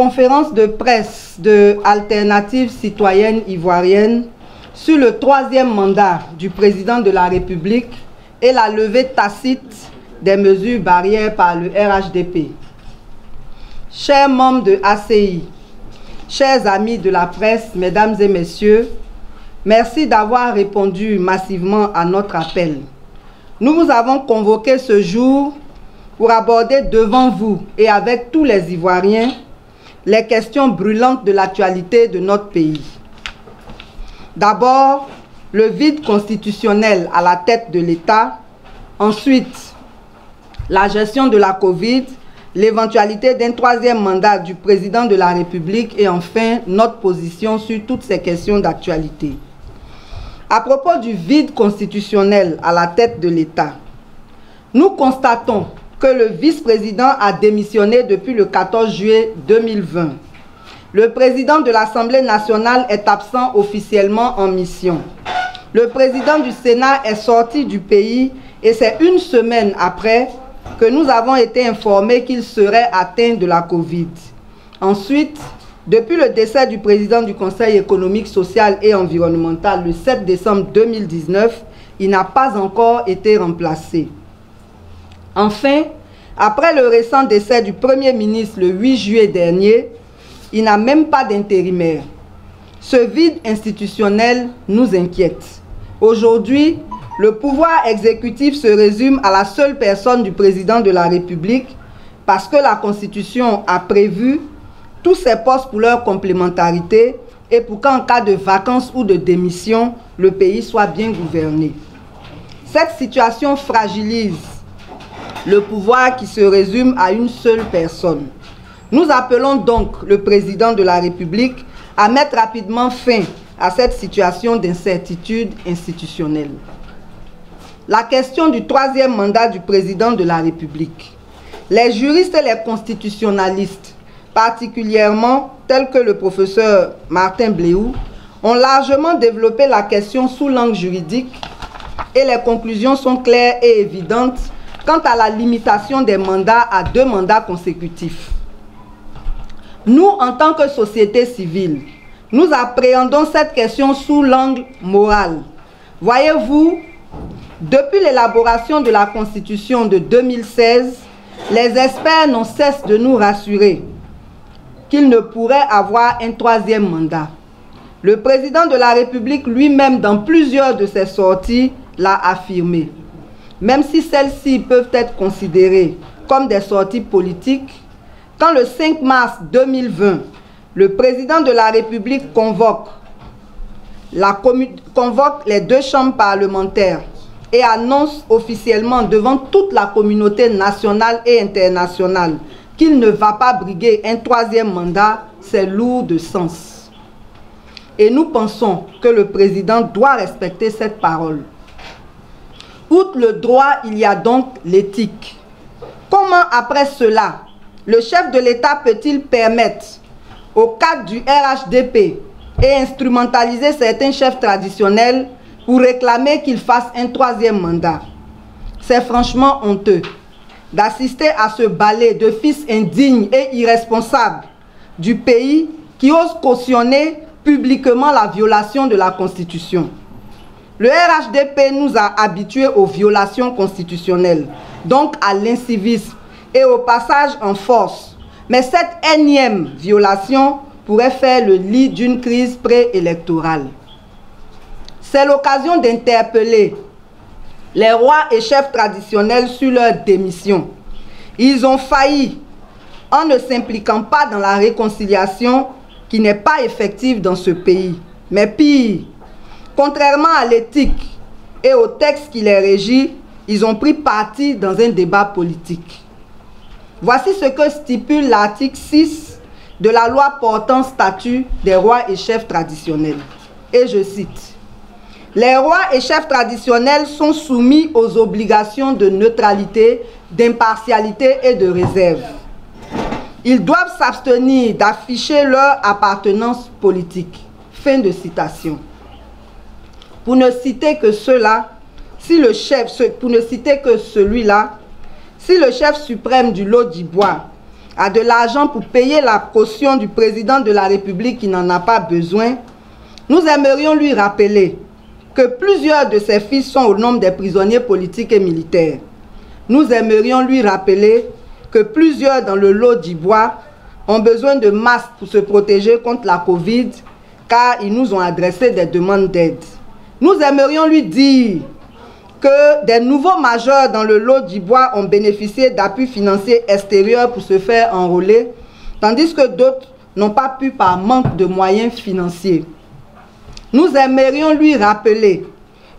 conférence de presse de Alternative citoyenne ivoirienne sur le 3e mandat du président de la République et la levée tacite des mesures barrières par le RHDP. Chers membres de ACI, chers amis de la presse, mesdames et messieurs, merci d'avoir répondu massivement à notre appel. Nous vous avons convoqué ce jour pour aborder devant vous et avec tous les Ivoiriens les questions brûlantes de l'actualité de notre pays. D'abord, le vide constitutionnel à la tête de l'État. Ensuite, la gestion de la Covid, l'éventualité d'un 3e mandat du président de la République et enfin, notre position sur toutes ces questions d'actualité. À propos du vide constitutionnel à la tête de l'État, nous constatons que le vice-président a démissionné depuis le 14 juillet 2020. Le président de l'Assemblée nationale est absent officiellement en mission. Le président du Sénat est sorti du pays et c'est une semaine après que nous avons été informés qu'il serait atteint de la Covid. Ensuite, depuis le décès du président du Conseil économique, social et environnemental le 7 décembre 2019, il n'a pas encore été remplacé. Enfin, après le récent décès du Premier ministre le 8 juillet dernier, il n'a même pas d'intérimaire. Ce vide institutionnel nous inquiète. Aujourd'hui, le pouvoir exécutif se résume à la seule personne du président de la République parce que la Constitution a prévu tous ces postes pour leur complémentarité et pour qu'en cas de vacances ou de démission, le pays soit bien gouverné. Cette situation fragilise le pouvoir qui se résume à une seule personne. Nous appelons donc le président de la République à mettre rapidement fin à cette situation d'incertitude institutionnelle. La question du 3e mandat du président de la République. Les juristes et les constitutionnalistes, particulièrement tels que le professeur Martin Bléou, ont largement développé la question sous l'angle juridique et les conclusions sont claires et évidentes quant à la limitation des mandats à 2 mandats consécutifs. Nous, en tant que société civile, nous appréhendons cette question sous l'angle moral. Voyez-vous, depuis l'élaboration de la Constitution de 2016, les experts n'ont cessé de nous rassurer qu'il ne pourrait avoir un 3e mandat. Le président de la République lui-même, dans plusieurs de ses sorties, l'a affirmé. Même si celles-ci peuvent être considérées comme des sorties politiques, quand le 5 mars 2020, le président de la République convoque les 2 chambres parlementaires et annonce officiellement devant toute la communauté nationale et internationale qu'il ne va pas briguer un 3e mandat, c'est lourd de sens. Et nous pensons que le président doit respecter cette parole. Outre le droit, il y a donc l'éthique. Comment après cela, le chef de l'État peut-il permettre au cadre du RHDP et instrumentaliser certains chefs traditionnels pour réclamer qu'ils fassent un 3e mandat? C'est franchement honteux d'assister à ce balai de fils indignes et irresponsables du pays qui osent cautionner publiquement la violation de la Constitution. Le RHDP nous a habitués aux violations constitutionnelles, donc à l'incivisme et au passage en force. Mais cette énième violation pourrait faire le lit d'une crise préélectorale. C'est l'occasion d'interpeller les rois et chefs traditionnels sur leur démission. Ils ont failli en ne s'impliquant pas dans la réconciliation qui n'est pas effective dans ce pays. Mais pire, contrairement à l'éthique et au texte qui les régit, ils ont pris parti dans un débat politique. Voici ce que stipule l'article 6 de la loi portant statut des rois et chefs traditionnels. Et je cite: « Les rois et chefs traditionnels sont soumis aux obligations de neutralité, d'impartialité et de réserve. Ils doivent s'abstenir d'afficher leur appartenance politique. » Fin de citation. Pour ne citer que cela, si le chef suprême du lot d'Ivoire a de l'argent pour payer la caution du président de la République qui n'en a pas besoin, nous aimerions lui rappeler que plusieurs de ses fils sont au nombre des prisonniers politiques et militaires. Nous aimerions lui rappeler que plusieurs dans le lot d'Ibois ont besoin de masques pour se protéger contre la Covid, car ils nous ont adressé des demandes d'aide. Nous aimerions lui dire que des nouveaux majeurs dans le lot d'Ibois ont bénéficié d'appuis financiers extérieurs pour se faire enrôler, tandis que d'autres n'ont pas pu par manque de moyens financiers. Nous aimerions lui rappeler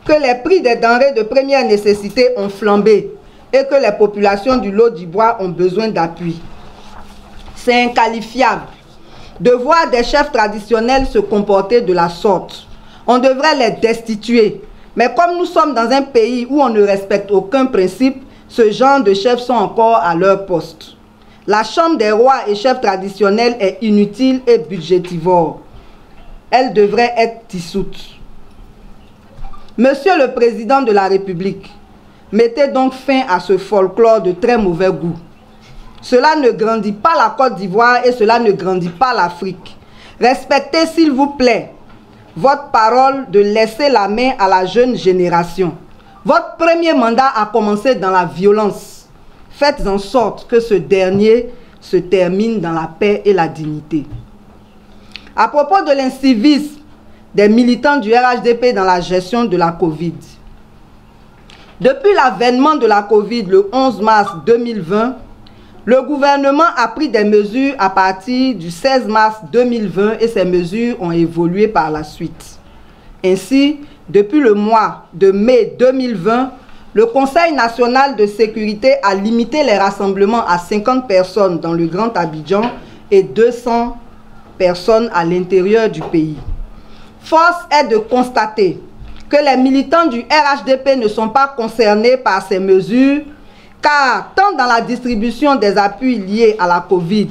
que les prix des denrées de première nécessité ont flambé et que les populations du lot d'Ibois ont besoin d'appui. C'est inqualifiable de voir des chefs traditionnels se comporter de la sorte. On devrait les destituer. Mais comme nous sommes dans un pays où on ne respecte aucun principe, ce genre de chefs sont encore à leur poste. La Chambre des rois et chefs traditionnels est inutile et budgétivore. Elle devrait être dissoute. Monsieur le Président de la République, mettez donc fin à ce folklore de très mauvais goût. Cela ne grandit pas la Côte d'Ivoire et cela ne grandit pas l'Afrique. Respectez, s'il vous plaît, votre parole de laisser la main à la jeune génération. Votre premier mandat a commencé dans la violence. Faites en sorte que ce dernier se termine dans la paix et la dignité. À propos de l'incivisme des militants du RHDP dans la gestion de la Covid. Depuis l'avènement de la Covid le 11 mars 2020, le gouvernement a pris des mesures à partir du 16 mars 2020 et ces mesures ont évolué par la suite. Ainsi, depuis le mois de mai 2020, le Conseil national de sécurité a limité les rassemblements à 50 personnes dans le Grand Abidjan et 200 personnes à l'intérieur du pays. Force est de constater que les militants du RHDP ne sont pas concernés par ces mesures, car tant dans la distribution des appuis liés à la Covid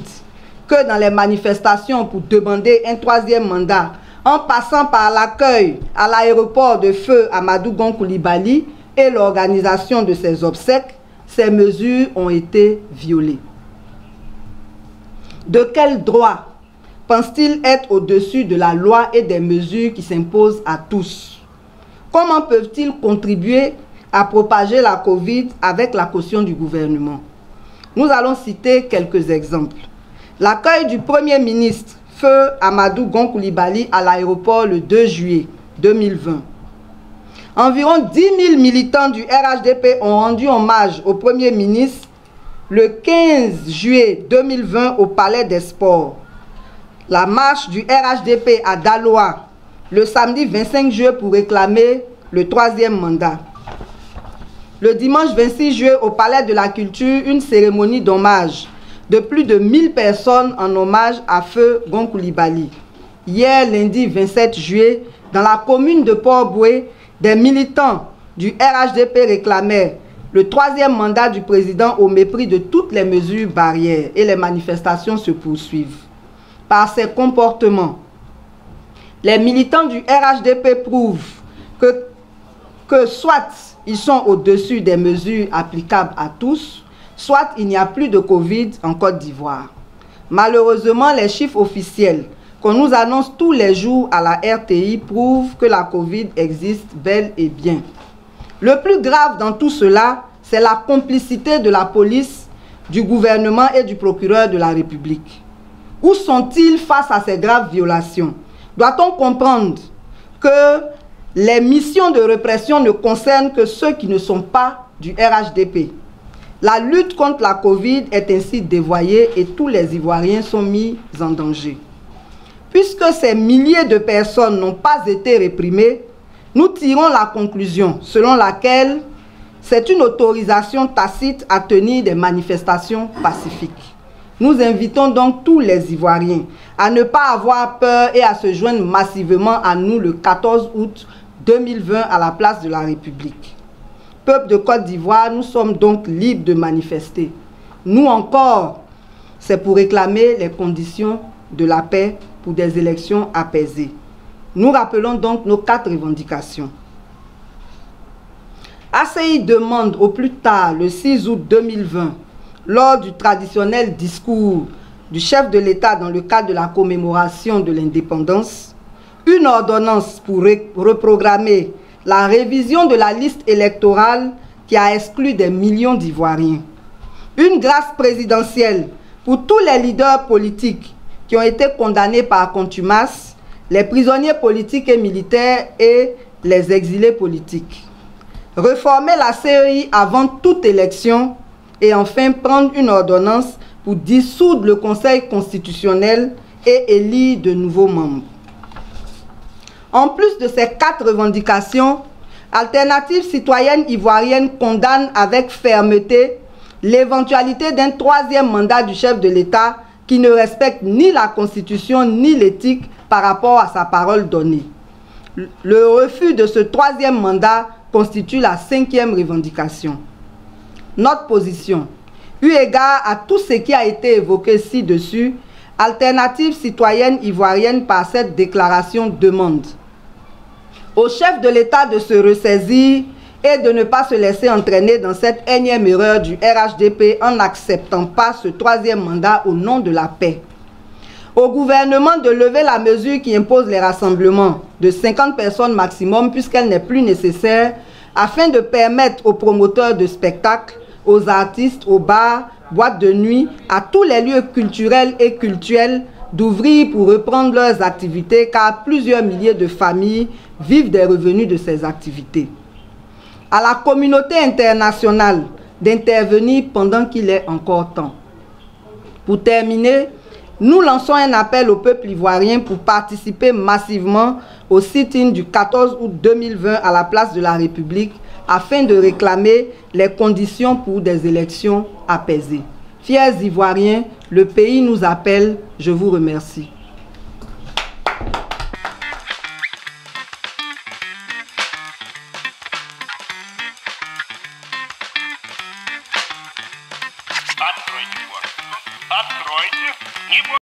que dans les manifestations pour demander un troisième mandat, en passant par l'accueil à l'aéroport de feu Amadou Gon Coulibaly et l'organisation de ses obsèques, ces mesures ont été violées. De quel droit pensent-ils être au-dessus de la loi et des mesures qui s'imposent à tous? Comment peuvent-ils contribuer à propager la Covid avec la caution du gouvernement? Nous allons citer quelques exemples. L'accueil du Premier ministre, feu Amadou Gon Coulibaly, à l'aéroport le 2 juillet 2020. Environ 10 000 militants du RHDP ont rendu hommage au Premier ministre le 15 juillet 2020 au Palais des Sports. La marche du RHDP à Daloa le samedi 25 juillet pour réclamer le troisième mandat. Le dimanche 26 juillet au Palais de la Culture, une cérémonie d'hommage de plus de 1000 personnes en hommage à feu Gon Coulibaly. Hier, lundi 27 juillet, dans la commune de Port-Boué, des militants du RHDP réclamaient le troisième mandat du président au mépris de toutes les mesures barrières et les manifestations se poursuivent. Par ces comportements, les militants du RHDP prouvent que soit ils sont au-dessus des mesures applicables à tous, soit il n'y a plus de Covid en Côte d'Ivoire. Malheureusement, les chiffres officiels qu'on nous annonce tous les jours à la RTI prouvent que la Covid existe bel et bien. Le plus grave dans tout cela, c'est la complicité de la police, du gouvernement et du procureur de la République. Où sont-ils face à ces graves violations? Doit-on comprendre que les missions de répression ne concernent que ceux qui ne sont pas du RHDP? La lutte contre la Covid est ainsi dévoyée et tous les Ivoiriens sont mis en danger. Puisque ces milliers de personnes n'ont pas été réprimées, nous tirons la conclusion selon laquelle c'est une autorisation tacite à tenir des manifestations pacifiques. Nous invitons donc tous les Ivoiriens à ne pas avoir peur et à se joindre massivement à nous le 14 août 2020 à la place de la République. Peuple de Côte d'Ivoire, nous sommes donc libres de manifester. Nous encore, c'est pour réclamer les conditions de la paix pour des élections apaisées. Nous rappelons donc nos 4 revendications. ACI demande au plus tard le 6 août 2020 lors du traditionnel discours du chef de l'État dans le cadre de la commémoration de l'indépendance, une ordonnance pour reprogrammer la révision de la liste électorale qui a exclu des millions d'Ivoiriens, une grâce présidentielle pour tous les leaders politiques qui ont été condamnés par contumace, les prisonniers politiques et militaires et les exilés politiques. Reformer la CEI avant toute élection et enfin prendre une ordonnance pour dissoudre le Conseil constitutionnel et élire de nouveaux membres. En plus de ces 4 revendications, Alternative citoyenne ivoirienne condamne avec fermeté l'éventualité d'un 3e mandat du chef de l'État qui ne respecte ni la Constitution ni l'éthique par rapport à sa parole donnée. Le refus de ce 3e mandat constitue la 5e revendication. Notre position, eu égard à tout ce qui a été évoqué ci-dessus, Alternative citoyenne ivoirienne par cette déclaration demande au chef de l'État de se ressaisir et de ne pas se laisser entraîner dans cette énième erreur du RHDP en n'acceptant pas ce 3e mandat au nom de la paix. Au gouvernement de lever la mesure qui impose les rassemblements de 50 personnes maximum puisqu'elle n'est plus nécessaire afin de permettre aux promoteurs de spectacles, aux artistes, aux bars, boîtes de nuit, à tous les lieux culturels et cultuels d'ouvrir pour reprendre leurs activités car plusieurs milliers de familles vivent des revenus de ces activités. À la communauté internationale d'intervenir pendant qu'il est encore temps. Pour terminer, nous lançons un appel au peuple ivoirien pour participer massivement au sit-in du 14 août 2020 à la place de la République afin de réclamer les conditions pour des élections apaisées. Fiers Ivoiriens, le pays nous appelle. Je vous remercie. Откройте.